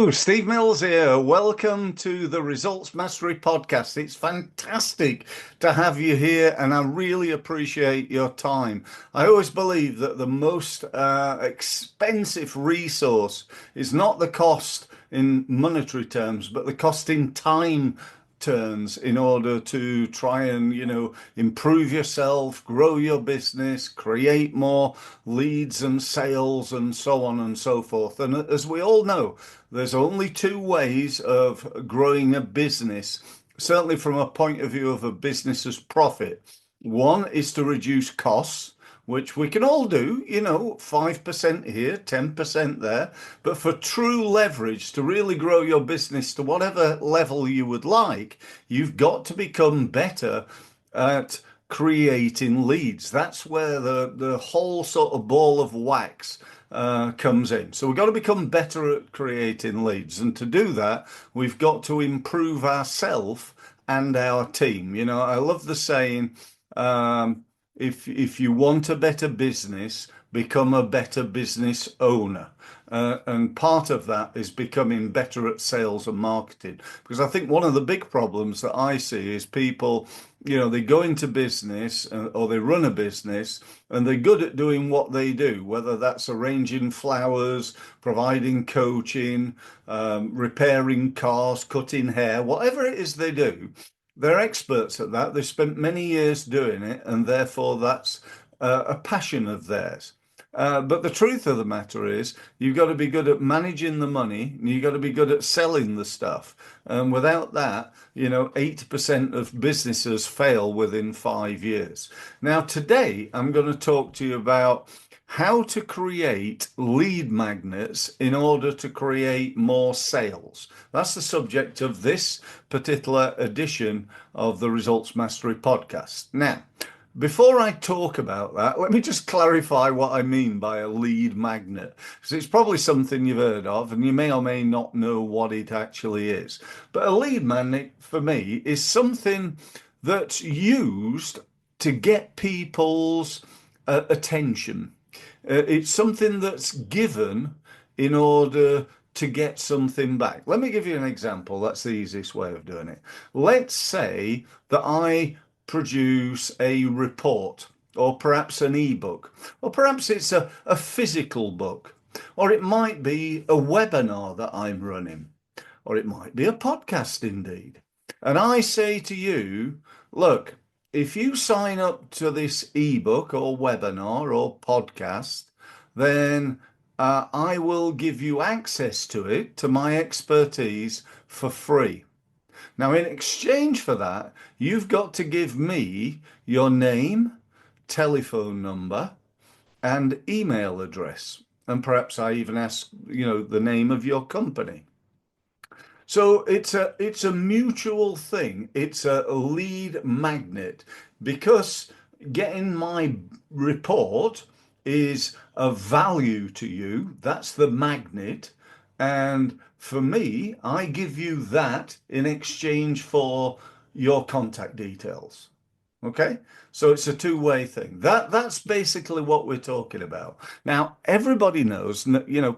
Hello, Steve Mills here. Welcome to the Results Mastery Podcast. It's fantastic to have you here, and I really appreciate your time. I always believe that the most expensive resource is not the cost in monetary terms, but the cost in time turns in order to try and improve yourself, grow your business, create more leads and sales, and so on and so forth. And as we all know, there's only two ways of growing a business, certainly from a point of view of a business's profit. One is to reduce costs, which we can all do, 5% here, 10% there. But for true leverage, to really grow your business to whatever level you would like, you've got to become better at creating leads. That's where the whole sort of ball of wax comes in. So we've got to become better at creating leads. And to do that, we've got to improve ourselves and our team. I love the saying, if you want a better business, become a better business owner. And part of that is becoming better at sales and marketing. Because I think one of the big problems that I see is people, they go into business or they run a business and they're good at doing what they do, whether that's arranging flowers, providing coaching, repairing cars, cutting hair, whatever it is they do. They're experts at that. They've spent many years doing it, and therefore that's a passion of theirs. But the truth of the matter is, you've got to be good at managing the money, and you've got to be good at selling the stuff. And without that, 80% of businesses fail within 5 years. Now, today, I'm going to talk to you about how to create lead magnets in order to create more sales. That's the subject of this particular edition of the Results Mastery Podcast. Now, before I talk about that, let me just clarify what I mean by a lead magnet, because it's probably something you've heard of and you may or may not know what it actually is. But a lead magnet for me is something that's used to get people's attention. It's something that's given in order to get something back. Let me give you an example. That's the easiest way of doing it. Let's say that I produce a report, or perhaps an ebook, or perhaps it's a physical book, or it might be a webinar that I'm running, or it might be a podcast indeed. And I say to you, look, if you sign up to this ebook or webinar or podcast, then I will give you access to it, to my expertise, for free. Now, in exchange for that, you've got to give me your name, telephone number, and email address. And perhaps I even ask, the name of your company. So it's a mutual thing. It's a lead magnet, because getting my report is of value to you. That's the magnet. And for me, I give you that in exchange for your contact details. Okay, so it's a two-way thing. That's basically what we're talking about. Now, everybody knows,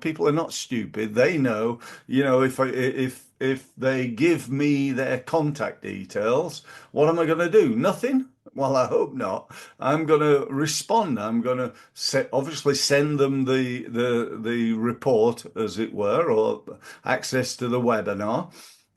people are not stupid. They know, if they give me their contact details, what am I going to do? Nothing? Well, I hope not. I'm going to respond. I'm going to obviously send them the report, as it were, or access to the webinar.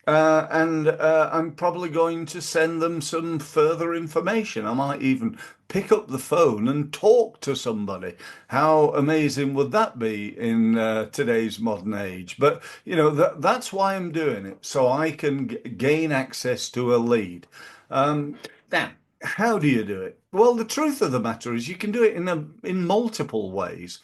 And I'm probably going to send them some further information. I might even pick up the phone and talk to somebody. How amazing would that be in today's modern age? But, that's why I'm doing it, so I can gain access to a lead. Now, how do you do it? Well, the truth of the matter is you can do it in multiple ways.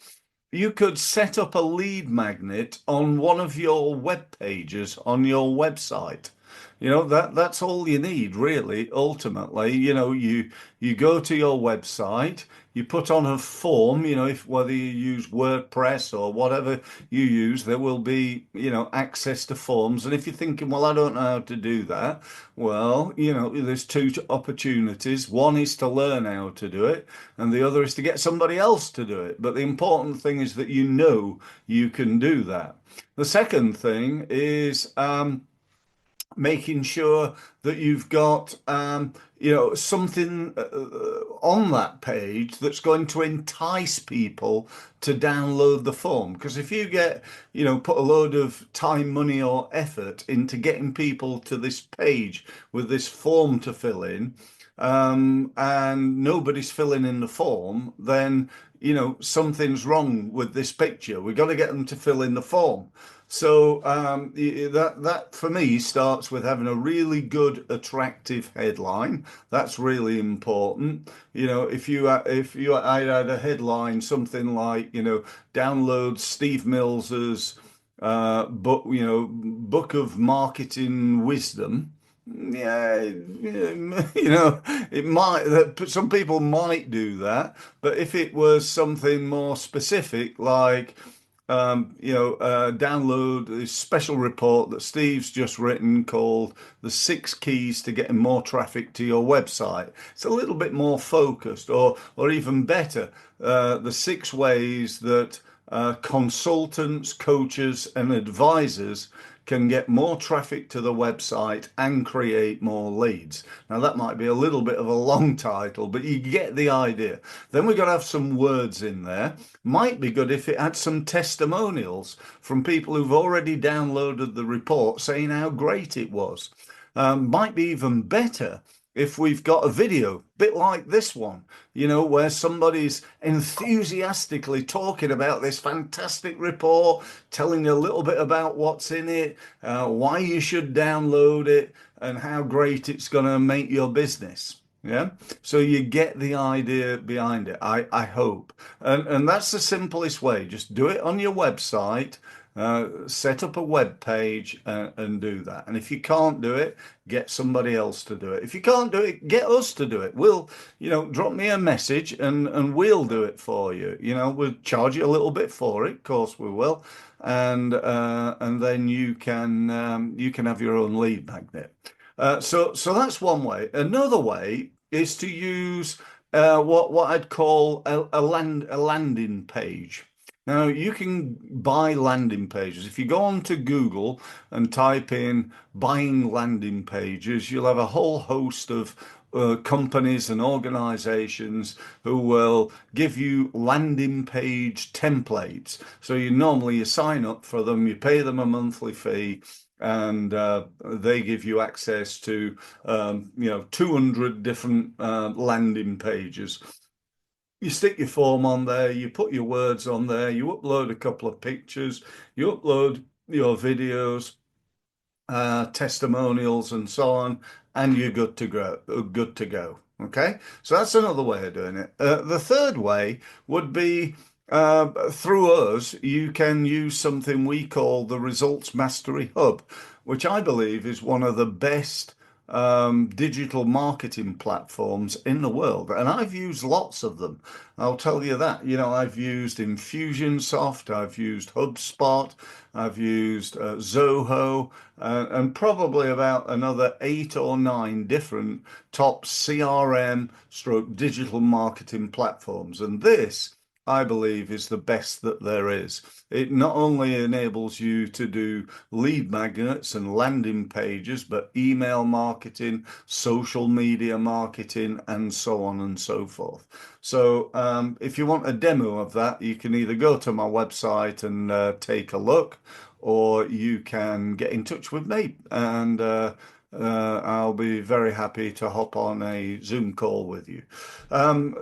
You could set up a lead magnet on one of your web pages on your website. That's all you need, really. Ultimately, you go to your website, you put on a form, if whether you use WordPress or whatever you use, there will be, access to forms. And if you're thinking, well, I don't know how to do that, well, there's two opportunities. One is to learn how to do it, and the other is to get somebody else to do it. But the important thing is that you can do that. The second thing is making sure that you've got something on that page that's going to entice people to download the form. Because if you get put a load of time, money, or effort into getting people to this page with this form to fill in, and nobody's filling in the form, then something's wrong with this picture. We've got to get them to fill in the form. So that for me starts with having a really good, attractive headline. That's really important. If you I had a headline something like download Steve Mills's book, book of marketing wisdom. Yeah, it might that some people might do that, but if it was something more specific, like download this special report that Steve's just written called The Six Keys to Getting More Traffic to Your Website. It's a little bit more focused, or even better, the six ways that consultants, coaches, and advisors can get more traffic to the website and create more leads. Now, that might be a little bit of a long title, but you get the idea. Then we've got to have some words in there. Might be good if it had some testimonials from people who've already downloaded the report saying how great it was. Might be even better if we've got a video, bit like this one, where somebody's enthusiastically talking about this fantastic report, telling you a little bit about what's in it, why you should download it, and how great it's going to make your business. Yeah. So you get the idea behind it, I hope. And that's the simplest way. Just do it on your website, set up a web page and do that. And if you can't do it, get somebody else to do it. If you can't do it, get us to do it. We'll, drop me a message and we'll do it for you. We'll charge you a little bit for it, of course we will. And then you can have your own lead magnet. So that's one way. Another way is to use what I'd call a landing page. Now, you can buy landing pages. If you go onto Google and type in buying landing pages, you'll have a whole host of companies and organizations who will give you landing page templates. So you sign up for them, you pay them a monthly fee, and they give you access to 200 different landing pages. You stick your form on there, you put your words on there, you upload a couple of pictures, you upload your videos, testimonials, and so on, and you're good to go. Good to go. Okay, so that's another way of doing it. The third way would be through us. You can use something we call the Results Mastery Hub, which I believe is one of the best digital marketing platforms in the world, and I've used lots of them. I'll tell you that. I've used Infusionsoft, I've used HubSpot, I've used Zoho, and probably about another 8 or 9 different top CRM stroke digital marketing platforms. And this, I believe, is the best that there is. It not only enables you to do lead magnets and landing pages, but email marketing, social media marketing, and so on and so forth. So if you want a demo of that, you can either go to my website and take a look, or you can get in touch with me, and I'll be very happy to hop on a Zoom call with you. I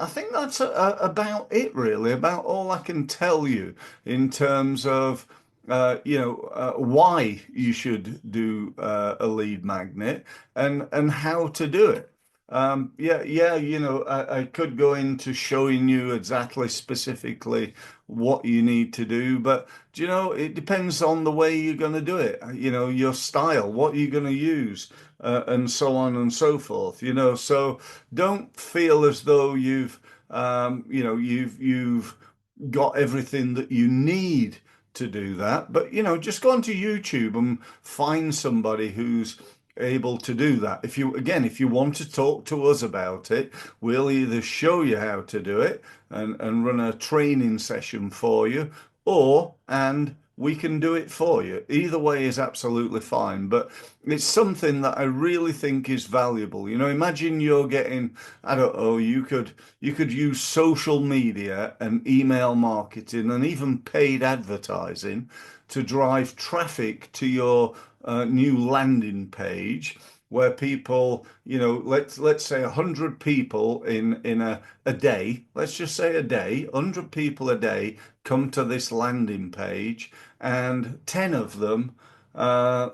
think that's about it, really, about all I can tell you in terms of why you should do a lead magnet and how to do it. Yeah, I could go into showing you exactly specifically what you need to do, but it depends on the way you're going to do it, your style, what you're going to use, and so on and so forth, so don't feel as though you've got everything that you need to do that. But, just go onto YouTube and find somebody who's able to do that. If you want to talk to us about it, we'll either show you how to do it and run a training session for you, and we can do it for you. Either way is absolutely fine, but it's something that I really think is valuable. Imagine you're getting, I don't know, you could use social media and email marketing and even paid advertising to drive traffic to your new landing page where people, let's say 100 people in a day, let's just say a day, 100 people a day come to this landing page and 10 of them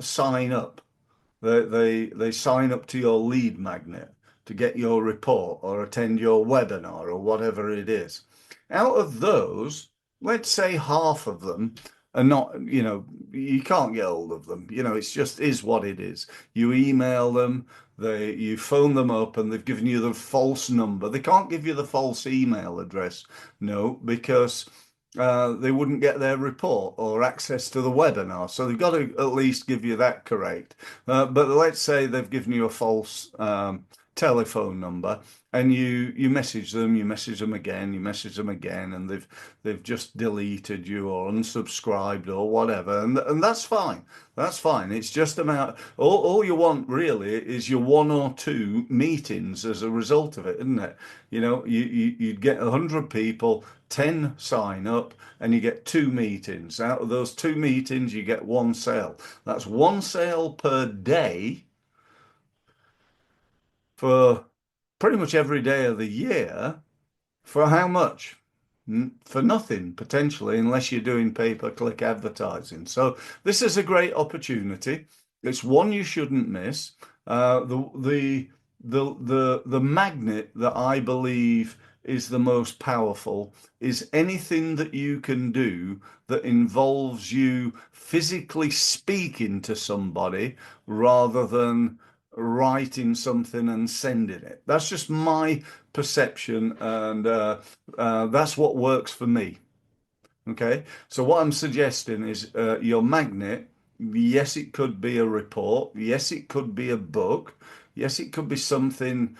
sign up. They sign up to your lead magnet to get your report or attend your webinar or whatever it is. Out of those, let's say half of them are not, you can't get hold of them. It's just is what it is. You email them, you phone them up and they've given you the false number. They can't give you the false email address. No, because they wouldn't get their report or access to the webinar. So they've got to at least give you that correct. But let's say they've given you a false telephone number, and you message them, again, and they've just deleted you or unsubscribed or whatever, and that's fine. That's fine. It's just about all you want really is your one or two meetings as a result of it, isn't it? You'd get 100 people, 10 sign up, and you get two meetings. Out of those two meetings, you get one sale. That's one sale per day for pretty much every day of the year. For how much? For nothing, potentially, unless you're doing pay-per-click advertising. So this is a great opportunity. It's one you shouldn't miss. The magnet that I believe is the most powerful is anything that you can do that involves you physically speaking to somebody rather than writing something and sending it. That's just my perception, and that's what works for me. Okay, so what I'm suggesting is your magnet, yes, it could be a report, yes, it could be a book, yes, it could be something,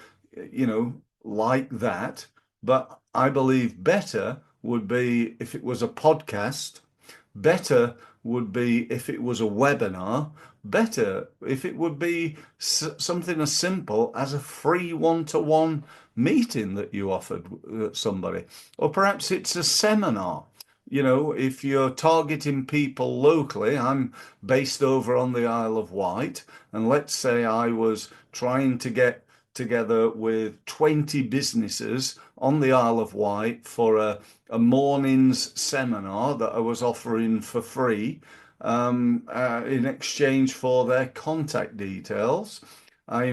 like that. But I believe better would be if it was a podcast, better would be if it was a webinar, better if it would be something as simple as a free one-to-one meeting that you offered somebody, or perhaps it's a seminar. If you're targeting people locally, I'm based over on the Isle of Wight, and let's say I was trying to get together with 20 businesses on the Isle of Wight for a morning's seminar that I was offering for free in exchange for their contact details. I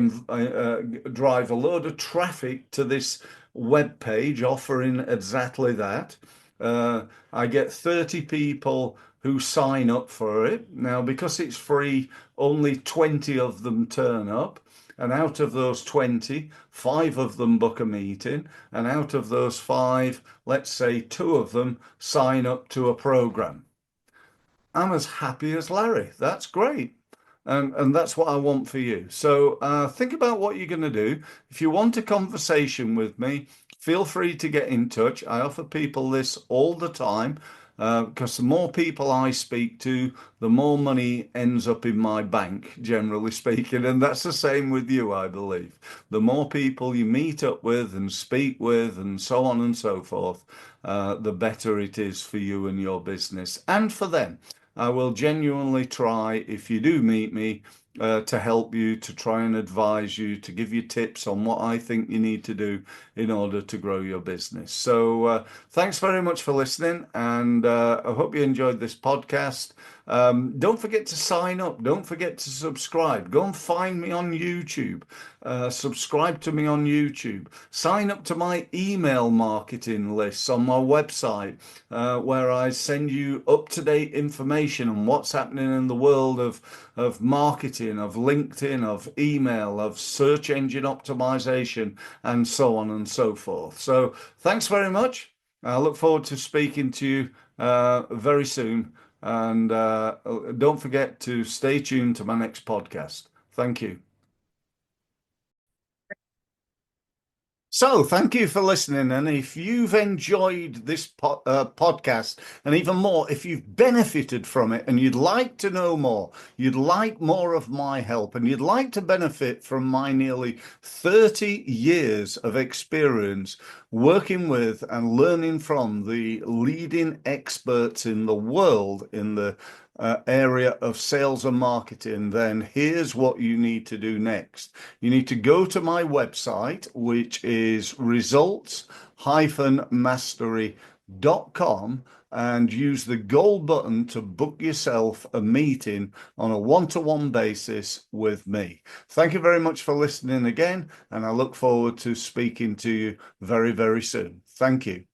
drive a load of traffic to this web page offering exactly that. I get 30 people who sign up for it. Now, because it's free, only 20 of them turn up. And out of those 20, five of them book a meeting. And out of those five, let's say two of them sign up to a program. I'm as happy as Larry. That's great. And that's what I want for you. So think about what you're going to do. If you want a conversation with me, feel free to get in touch. I offer people this all the time because the more people I speak to, the more money ends up in my bank, generally speaking. And that's the same with you, I believe. The more people you meet up with and speak with and so on and so forth, the better it is for you and your business and for them. I will genuinely try, if you do meet me, to help you, to try and advise you, to give you tips on what I think you need to do in order to grow your business. So thanks very much for listening, and I hope you enjoyed this podcast. Don't forget to sign up. Don't forget to subscribe. Go and find me on YouTube. Subscribe to me on YouTube. Sign up to my email marketing lists on my website, where I send you up-to-date information on what's happening in the world of marketing, of LinkedIn, of email, of search engine optimization, and so on and so forth. So thanks very much. I look forward to speaking to you very soon. And don't forget to stay tuned to my next podcast. Thank you. So, thank you for listening. And if you've enjoyed this podcast, and even more, if you've benefited from it and you'd like to know more, you'd like more of my help, and you'd like to benefit from my nearly 30 years of experience working with and learning from the leading experts in the world in the area of sales and marketing, then here's what you need to do next. You need to go to my website, which is results-mastery.com, and use the gold button to book yourself a meeting on a one-to-one basis with me. Thank you very much for listening again, and I look forward to speaking to you very, very soon. Thank you.